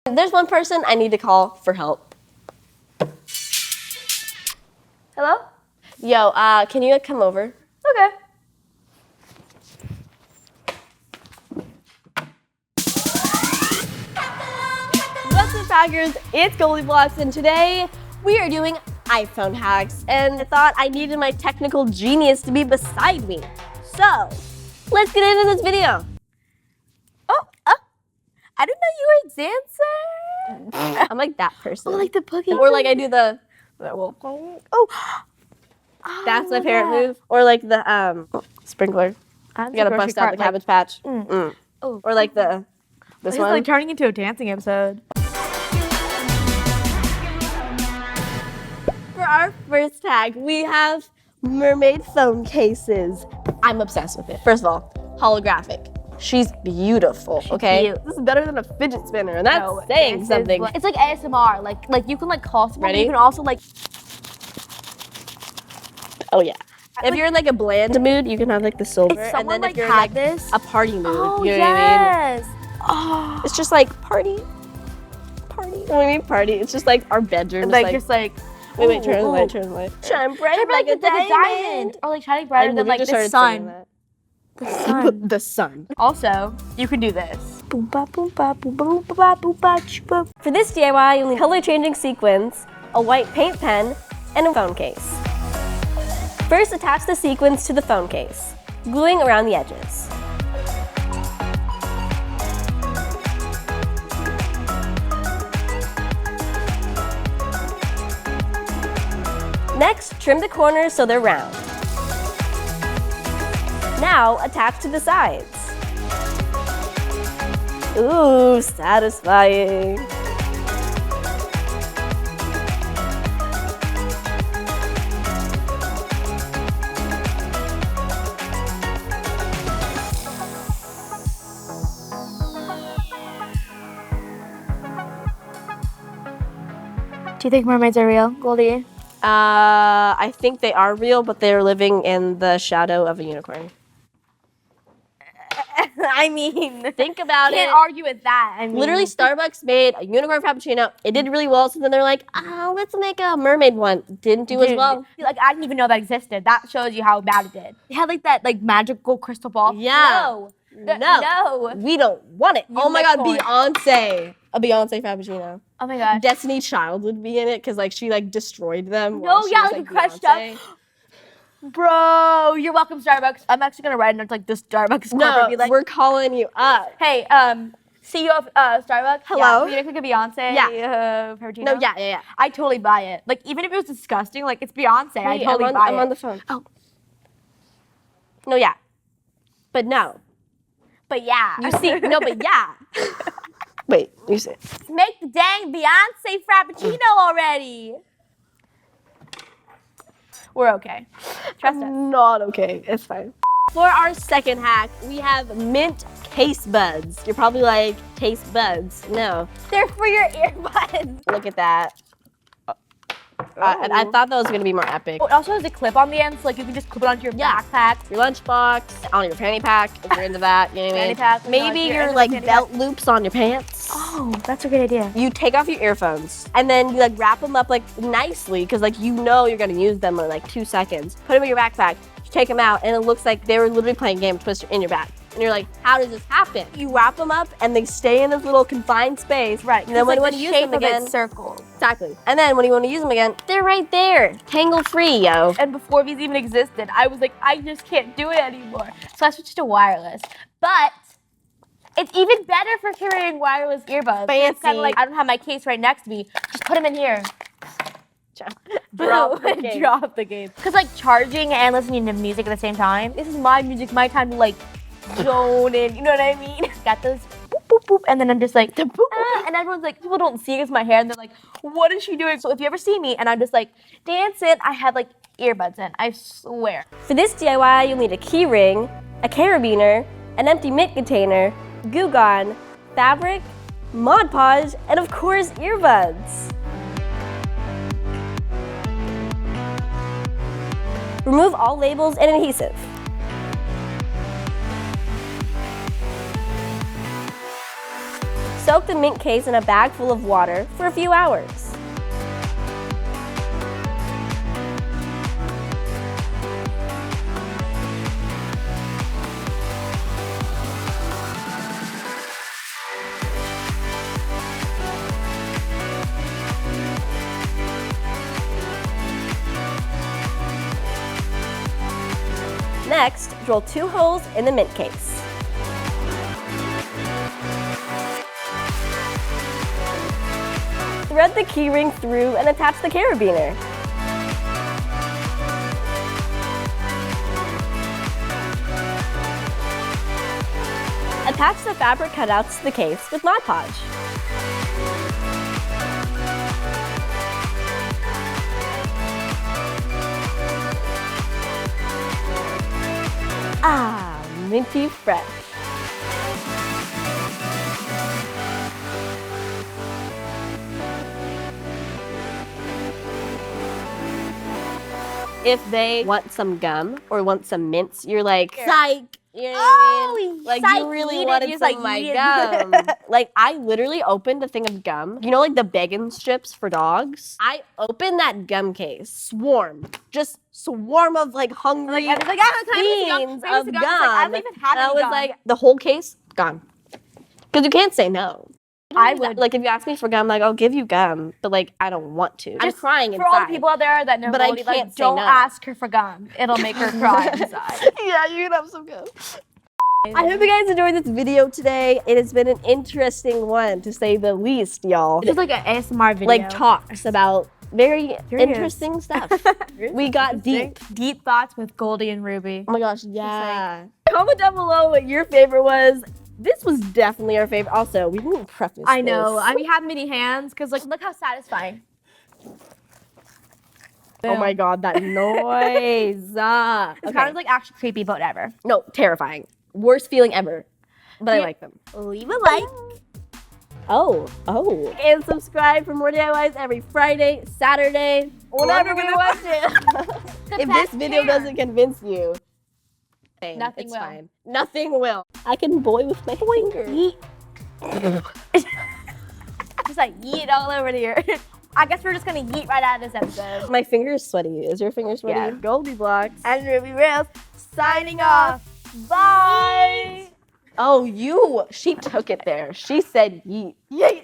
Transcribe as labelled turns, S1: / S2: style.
S1: If there's one person I need to call for help.
S2: Hello?
S1: Yo, can you come over?
S2: Okay.
S1: What's up, hackers? It's GoldieBlox, and today we are doing iPhone hacks. And I thought I needed my technical genius to be beside me. So, let's get into this video.
S2: I didn't know you were a dancer.
S1: I'm like that person.
S2: Oh, like the boogie.
S1: Or like I do the
S2: Oh.
S1: that's my favorite move. Or like the sprinkler. You gotta bust out the Cabbage Patch.
S2: Oh.
S1: Or like this
S2: This is
S1: one.
S2: like turning into a dancing episode.
S1: For our first hack, we have mermaid phone cases. I'm obsessed with it. First of all, holographic. She's beautiful, okay?
S2: cute.
S1: This is better than a fidget spinner, and that's saying something.
S2: It's like ASMR. Like you can like call someone, but
S1: Ready?
S2: you can also like.
S1: Oh yeah. If you're in like a bland mood, you can have like the silver,
S2: If
S1: and
S2: someone
S1: then if
S2: like
S1: you're in
S2: had
S1: like
S2: this.
S1: a party mood,
S2: Oh
S1: you know what I mean?
S2: yes. Oh.
S1: It's just like party. When we mean party, it's just like our bedroom.
S2: Like just like.
S1: Wait, turn the
S2: ooh.
S1: light, turn the light. Shine bright
S2: Shine
S1: like a diamond.
S2: Or like shining brighter than like the sun. The sun.
S1: The sun.
S2: Also, you can do this.
S1: For this DIY, you'll need color changing sequins, a white paint pen, and a phone case. First, attach the sequins to the phone case, gluing around the edges. Next, trim the corners so they're round. Now, attach to the sides. Ooh, satisfying.
S2: Do you think mermaids are real, Goldie?
S1: I think they are real, but they're living in the shadow of a unicorn.
S2: I mean,
S1: Think about
S2: can't
S1: it.
S2: argue with that. I mean,
S1: Literally, Starbucks made a unicorn frappuccino. It did really well, so then they're like, let's make a mermaid one. Didn't do as well.
S2: Like I didn't even know that existed. That shows you how bad it did. It had like that like magical crystal ball.
S1: Yeah.
S2: No.
S1: No. We don't want it. Oh my God,
S2: Unicorn.
S1: Beyonce. A Beyonce frappuccino.
S2: Oh my gosh.
S1: Destiny Child would be in it because like she like destroyed them.
S2: No,
S1: while she
S2: yeah,
S1: was,
S2: like crushed
S1: Beyonce.
S2: up. Bro, you're welcome, Starbucks. I'm actually gonna write it like this Starbucks corporate
S1: No,
S2: be like,
S1: we're calling you up.
S2: hey, CEO of Starbucks.
S1: Hello?
S2: Yeah, can you make like a Beyonce
S1: Yeah.
S2: frappuccino?
S1: No, yeah.
S2: I totally buy it. Like even if it was disgusting, like it's Beyonce. I
S1: Wait,
S2: totally buy it.
S1: I'm on the phone.
S2: Oh.
S1: No, yeah. But no.
S2: But yeah.
S1: You see, no, but yeah. Wait, you see.
S2: Make the dang Beyonce frappuccino already. We're okay. Trust us.
S1: Not okay. It's fine. For our second hack, we have mint case buds. You're probably like, taste buds. No.
S2: They're for your earbuds.
S1: Look at that. I thought that was gonna be more epic.
S2: Oh, it also has a clip on the end, so like you can just clip it onto your backpack.
S1: Your lunchbox, on your fanny pack, if you're into that, you know what I mean?
S2: Fanny pack,
S1: Maybe
S2: your
S1: your
S2: end of
S1: like
S2: fanny
S1: belt loops on your pants.
S2: Oh, that's a good idea.
S1: You take off your earphones and then you like wrap them up like nicely because like you know you're gonna use them in like 2 seconds. Put them in your backpack, you take them out, and it looks like they were literally playing Game Twister in your bag. And you're like, how does this happen? You wrap them up and they stay in this little confined space.
S2: Right.
S1: And then when you want
S2: the
S1: to use
S2: shape
S1: them again,
S2: of it's circles.
S1: exactly. And then when you want to use them again, they're right there, tangle free, yo.
S2: And before these even existed, I was like, I just can't do it anymore. So I switched to wireless. But it's even better for carrying wireless earbuds.
S1: Fancy.
S2: It's kind of like I don't have my case right next to me. Just put them in here.
S1: Drop the case.
S2: Drop the case. Because like charging and listening to music at the same time, this is my music, my time to like zone in. You know what I mean? Got those boop, boop, boop, and then I'm just like, and everyone's like, people don't see it's my hair, and they're like, what is she doing? So if you ever see me and I'm just like dancing, I have like earbuds in, I swear.
S1: For this DIY, you'll need a key ring, a carabiner, an empty mint container, Goo Gone, fabric, Mod Podge, and of course, earbuds. Remove all labels and adhesive. Soak the mint case in a bag full of water for a few hours. Next, drill 2 holes in the mint case. Thread the keyring through and attach the carabiner. Attach the fabric cutouts to the case with Mod Podge. Ah, minty fresh. If they want some gum or want some mints, you're like, psych! You know what I mean? Like, you really wanted some of my gum. Like, I literally opened a thing of gum. You know, like the bacon strips for dogs? I opened that gum case. Just swarm of like hungry
S2: I was like,
S1: fiends of gum.
S2: I don't even have
S1: and I
S2: any
S1: was
S2: gum.
S1: like, the whole case, gone. Because you can't say no.
S2: I would.
S1: Like, if you ask me for gum, like, I'll give you gum, but like, I don't want to. I'm crying inside.
S2: For all the people out there that know
S1: But I
S2: Goldie, like,
S1: can't say
S2: don't
S1: no.
S2: ask her for gum. It'll make her cry inside.
S1: Yeah, you can have some gum. I hope you guys enjoyed this video today. It has been an interesting one, to say the least, y'all.
S2: It's like an ASMR video.
S1: Like, talks about very interesting stuff. We got deep.
S2: Deep thoughts with Goldie and Ruby.
S1: Oh my gosh, yeah. Comment down below what your favorite was. This was definitely our favorite. Also, we didn't preface
S2: I know.
S1: this.
S2: We have mini hands because, like, look how satisfying.
S1: Oh my god, that noise.
S2: It's kind of like actually creepy, but whatever.
S1: No, terrifying. Worst feeling ever. But I like them.
S2: Leave a like.
S1: Oh. And subscribe for more DIYs every Friday, Saturday, whenever we watch it. If this video doesn't convince you,
S2: Nothing
S1: it's
S2: will.
S1: fine. Nothing will. I can boy with my finger.
S2: Just like yeet all over here. I guess we're just gonna yeet right out of this episode.
S1: My finger is sweaty. Is your finger sweaty?
S2: Yeah.
S1: GoldieBlox.
S2: And Ruby Rails signing off. Bye.
S1: Oh, she took it there. She said yeet.
S2: Yeah.